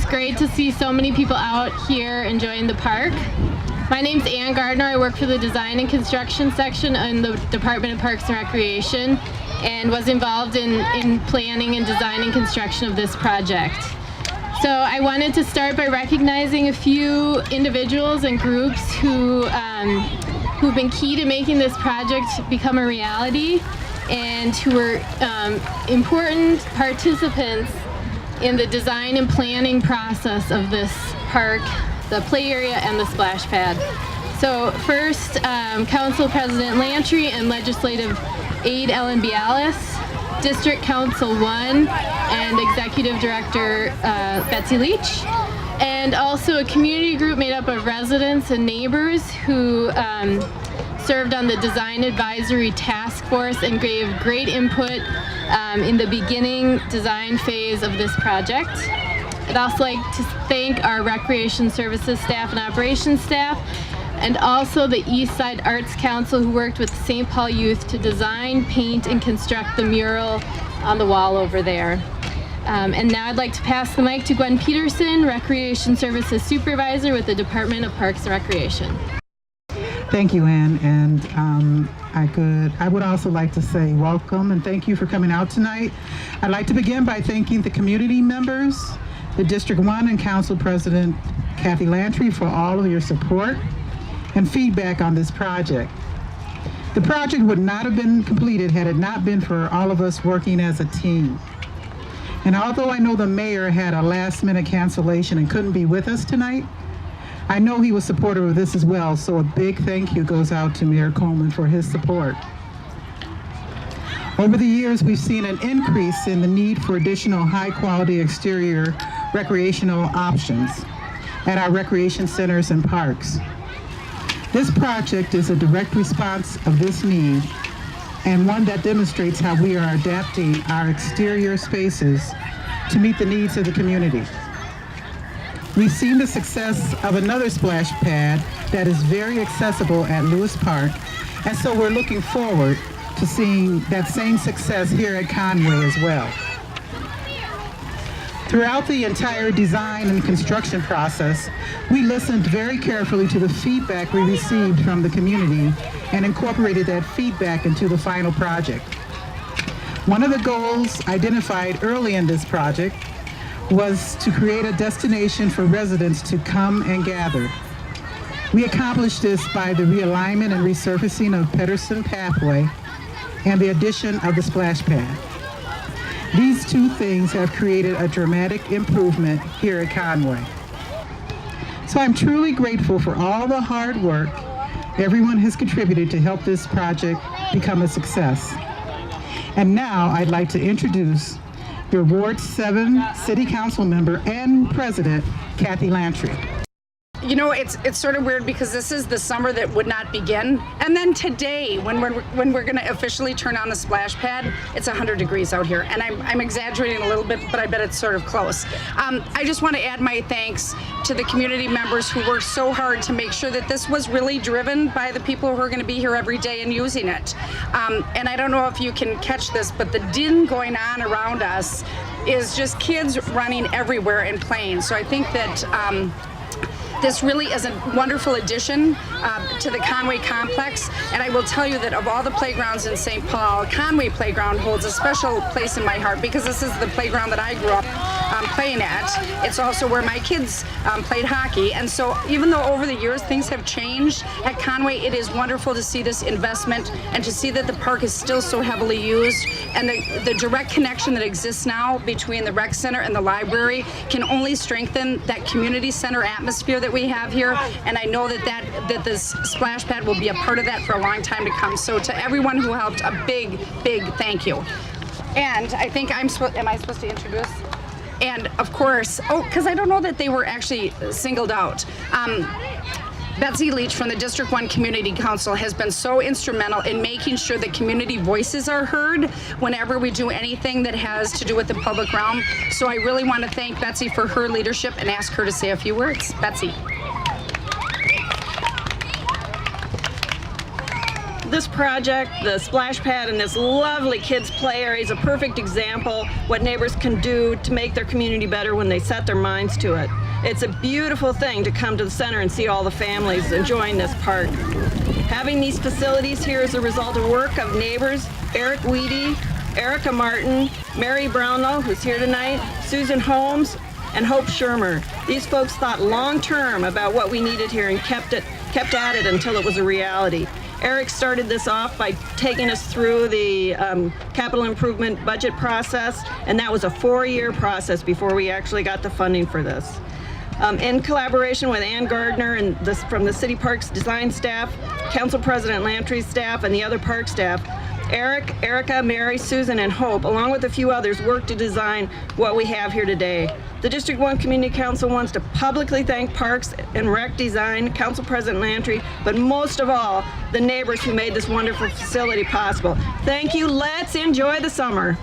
It's great to see so many people out here enjoying the park. My name's Ann Gardner. I work for the Design and Construction section in the Department of Parks and Recreation and was involved in planning and design and construction of this project. So I wanted to start by recognizing a few individuals and groups who've been key to making this project become a reality and who were important participants in the design and planning process of this park, the play area, and the splash pad. So first, Council President Lantry and Legislative Aide Ellen Bialis, District Council 1 and Executive Director Betsy Leach, and also a community group made up of residents and neighbors who served on the Design Advisory Task Force and gave great input in the beginning design phase of this project. I'd also like to thank our Recreation Services staff and operations staff, and also the East Side Arts Council who worked with St. Paul Youth to design, paint, and construct the mural on the wall over there. And now I'd like to pass the mic to Gwen Peterson, Recreation Services Supervisor with the Department of Parks and Recreation. Thank you, Ann, and I would also like to say welcome and thank you for coming out tonight. I'd like to begin by thanking the community members, the District 1 and Council President Kathy Lantry for all of your support and feedback on this project. The project would not have been completed had it not been for all of us working as a team. And although I know the mayor had a last-minute cancellation and couldn't be with us tonight, I know he was supportive of this as well, so a big thank you goes out to Mayor Coleman for his support. Over the years, we've seen an increase in the need for additional high-quality exterior recreational options at our recreation centers and parks. This project is a direct response of this need and one that demonstrates how we are adapting our exterior spaces to meet the needs of the community. We've seen the success of another splash pad that is very accessible at Lewis Park, and so we're looking forward to seeing that same success here at Conway as well. Throughout the entire design and construction process, we listened very carefully to the feedback we received from the community and incorporated that feedback into the final project. One of the goals identified early in this project was to create a destination for residents to come and gather. We accomplished this by the realignment and resurfacing of Pedersen Pathway and the addition of the splash pad. These two things have created a dramatic improvement here at Conway. So I'm truly grateful for all the hard work everyone has contributed to help this project become a success. And now I'd like to introduce your Ward 7 City Council member and President, Kathy Lantry. You know, it's sort of weird because this is the summer that would not begin, and then today, when we're going to officially turn on the splash pad, it's 100 degrees out here, and I'm exaggerating a little bit, but I bet it's sort of close. I just want to add my thanks to the community members who worked so hard to make sure that this was really driven by the people who are going to be here every day and using it. And I don't know if you can catch this, but the din going on around us is just kids running everywhere and playing. So I think that this really is a wonderful addition to the Conway complex, and I will tell you that of all the playgrounds in St. Paul, Conway Playground holds a special place in my heart because this is the playground that I grew up playing at. It's also where my kids played hockey, and so even though over the years things have changed at Conway, it is wonderful to see this investment and to see that the park is still so heavily used, and the direct connection that exists now between the rec center and the library can only strengthen that community center atmosphere that we have here, and I know that this splash pad will be a part of that for a long time to come. So to everyone who helped, a big thank you. And I think am I supposed to introduce? And of course, because I don't know that they were actually singled out. Betsy Leach from the District 1 Community Council has been so instrumental in making sure that community voices are heard whenever we do anything that has to do with the public realm. So I really want to thank Betsy for her leadership and ask her to say a few words. Betsy. This project, the splash pad and this lovely kids play area is a perfect example what neighbors can do to make their community better when they set their minds to it. It's a beautiful thing to come to the center and see all the families enjoying this park. Having these facilities here is a result of work of neighbors Eric Weedy, Erica Martin, Mary Brownlow, who's here tonight, Susan Holmes, and Hope Shermer. These folks thought long term about what we needed here and kept at it until it was a reality. Eric started this off by taking us through the capital improvement budget process, and that was a 4-year process before we actually got the funding for this. In collaboration with Ann Gardner and from the City Parks design staff, Council President Lantry's staff, and the other park staff, Eric, Erica, Mary, Susan, and Hope, along with a few others, worked to design what we have here today. The District 1 Community Council wants to publicly thank Parks and Rec Design, Council President Lantry, but most of all, the neighbors who made this wonderful facility possible. Thank you. Let's enjoy the summer.